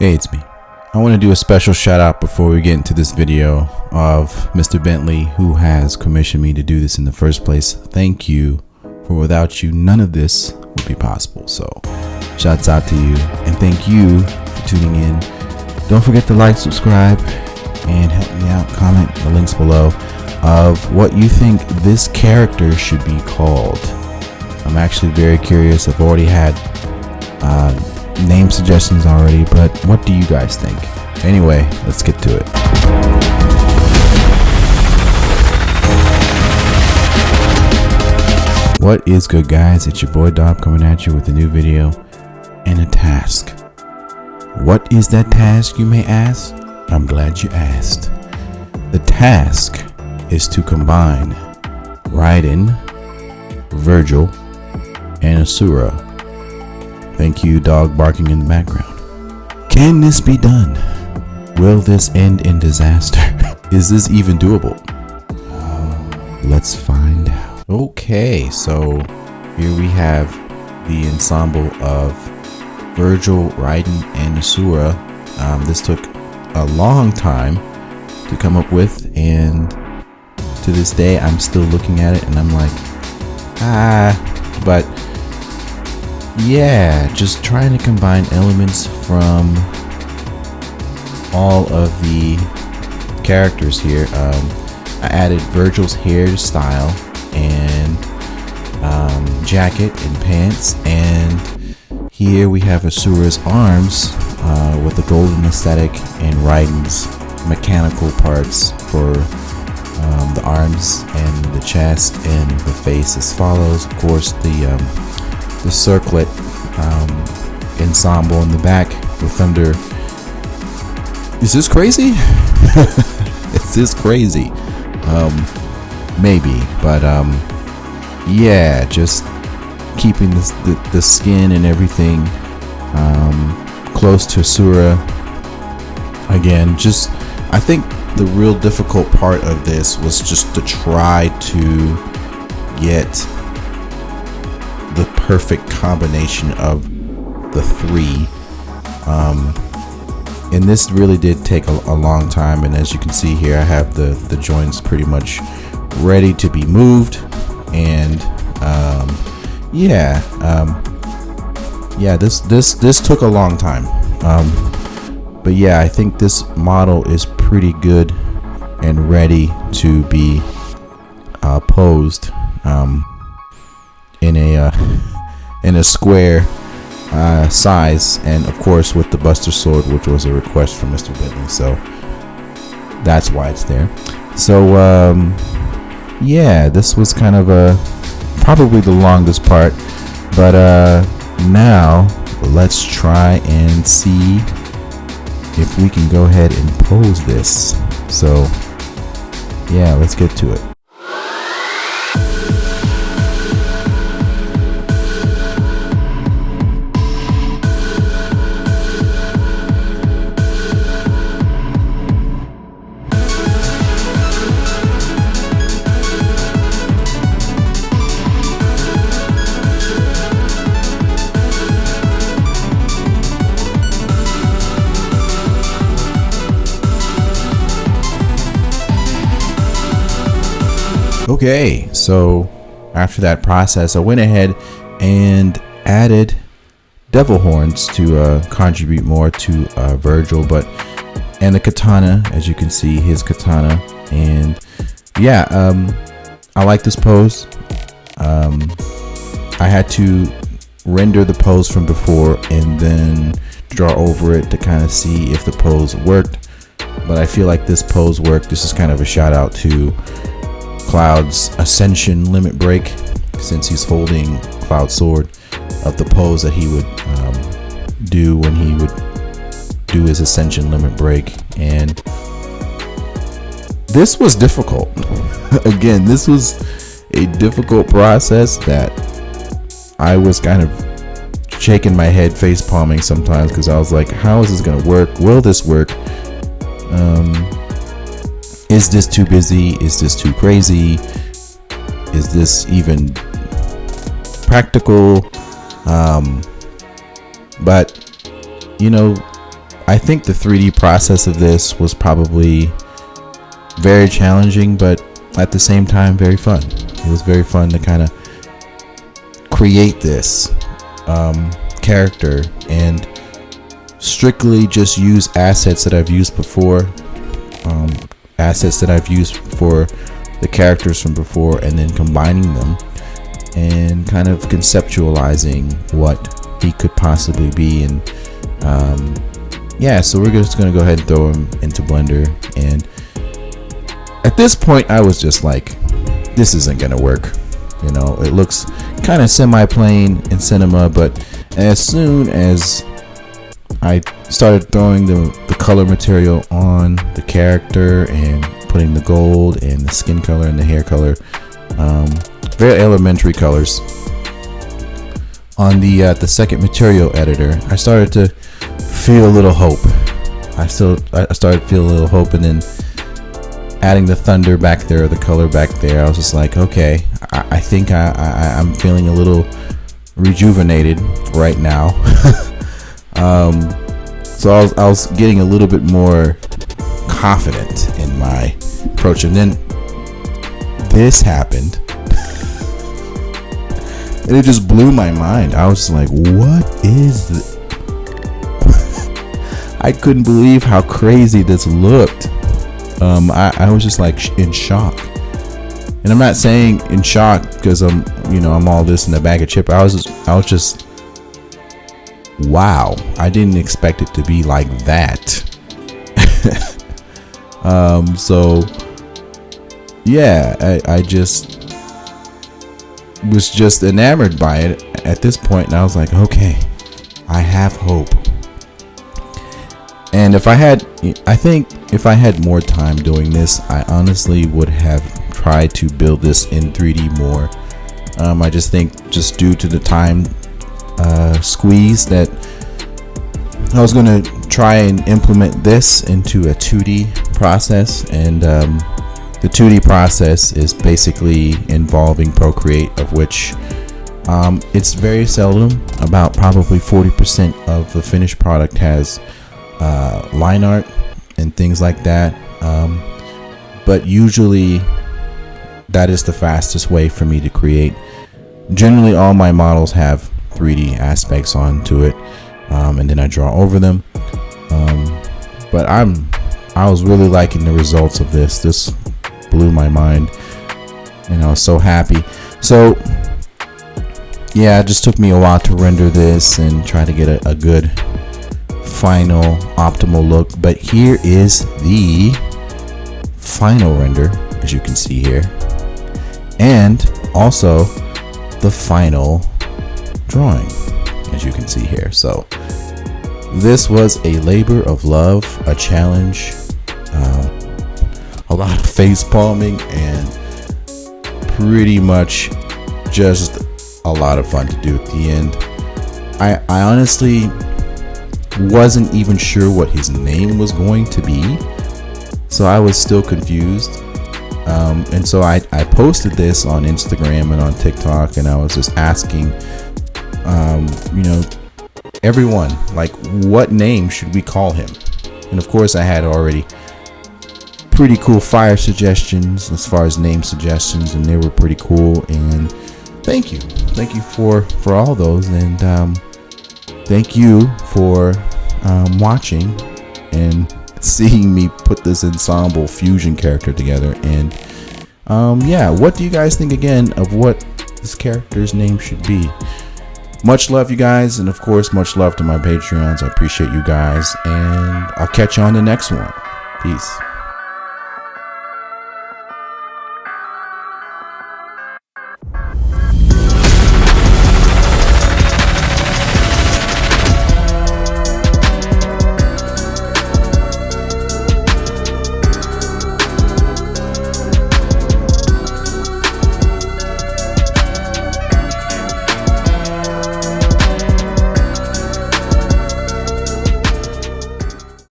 Hey, it's me. I want to do a special shout out before we get into this video of Mr. Bentley, who has commissioned me to do this in the first place. Thank you, for without you, none of this would be possible. So shouts out to you, and thank you for tuning in. Don't forget to like, subscribe, and help me out. Comment the links below of what you think this character should be called. I'm actually very curious. I've already had name suggestions already, but what do you guys think? Anyway, let's get to it. What is good, guys? It's your boy LDAWB coming at you with a new video and a task. What is that task, you may ask? I'm glad you asked. The task is to combine Raiden, Vergil, and Asura. Thank you, dog barking in the background. Can this be done? Will this end in disaster? Is this even doable? Let's find out. Okay, so here we have the ensemble of Vergil, Raiden, and Asura. This took a long time to come up with, and to this day I'm still looking at it and I'm like, but yeah, just trying to combine elements from all of the characters here. I added Vergil's hairstyle and jacket and pants, and here we have Asura's arms with the golden aesthetic and Raiden's mechanical parts for the arms and the chest and the face as follows. Of course, the circlet ensemble in the back with thunder. Is this crazy? Is this crazy? Maybe, but yeah, just keeping the skin and everything close to Asura. Again, just I think the real difficult part of this was just to try to get the perfect combination of the three, and this really did take a long time. And as you can see here, I have the joints pretty much ready to be moved, and this took a long time, but yeah, I think this model is pretty good and ready to be posed in a square size, and of course with the Buster Sword, which was a request from Mr. Bentley, so that's why it's there. So yeah, this was kind of probably the longest part, but now let's try and see if we can go ahead and pose this. So yeah, let's get to it. Okay, so after that process, I went ahead and added devil horns to contribute more to Vergil, and the katana, as you can see, his katana. And yeah, I like this pose. I had to render the pose from before and then draw over it to kind of see if the pose worked, but I feel like this pose worked. This is kind of a shout out to Cloud's Ascension limit break, since he's holding Cloud's sword, of the pose that he would do when he would do his Ascension limit break. And this was difficult. Again, this was a difficult process that I was kind of shaking my head, face palming sometimes, because I was like, how is this gonna work? Will this work? Is this too busy? Is this too crazy? Is this even practical? But you know, I think the 3D process of this was probably very challenging, but at the same time very fun. It was very fun to kind of create this character and strictly just use assets that I've used before, assets that I've used for the characters from before, and then combining them and kind of conceptualizing what he could possibly be. And yeah, so we're just gonna go ahead and throw him into Blender. And at this point I was just like, this isn't gonna work. You know, it looks kind of semi-plain in Cinema, but as soon as I started throwing the color material on the character and putting the gold and the skin color and the hair color, very elementary colors, on the second material editor, I started to feel a little hope. I started to feel a little hope, and then adding the thunder back there, the color back there, I was just like, okay, I think I'm feeling a little rejuvenated right now. So I was getting a little bit more confident in my approach, and then this happened. And it just blew my mind. I was just like, what is this? I couldn't believe how crazy this looked. I was just like in shock. And I'm not saying in shock because I'm all this in a bag of chips. I was just wow. I didn't expect it to be like that. So yeah, I just was just enamored by it at this point, and I was like, okay, I have hope. And I think if I had more time doing this, I honestly would have tried to build this in 3D more. I just think, just due to the time squeeze, that I was going to try and implement this into a 2D process. And the 2D process is basically involving Procreate, of which it's very seldom. About probably 40% of the finished product has line art and things like that, but usually that is the fastest way for me to create. Generally all my models have 3D aspects onto it, and then I draw over them, but I was really liking the results of this. This blew my mind, and I was so happy. So yeah, it just took me a while to render this and try to get a good final optimal look, but here is the final render, as you can see here, and also the final drawing, as you can see here. So this was a labor of love, a challenge, a lot of face palming, and pretty much just a lot of fun to do at the end. I honestly wasn't even sure what his name was going to be, so I was still confused, and so I posted this on Instagram and on TikTok, and I was just asking everyone, like, what name should we call him? And of course I had already pretty cool fire suggestions as far as name suggestions, and they were pretty cool, and thank you for all those, and thank you for watching and seeing me put this ensemble fusion character together. And yeah, what do you guys think again of what this character's name should be? Much love, you guys, and of course much love to my Patreons. I appreciate you guys, and I'll catch you on the next one. Peace.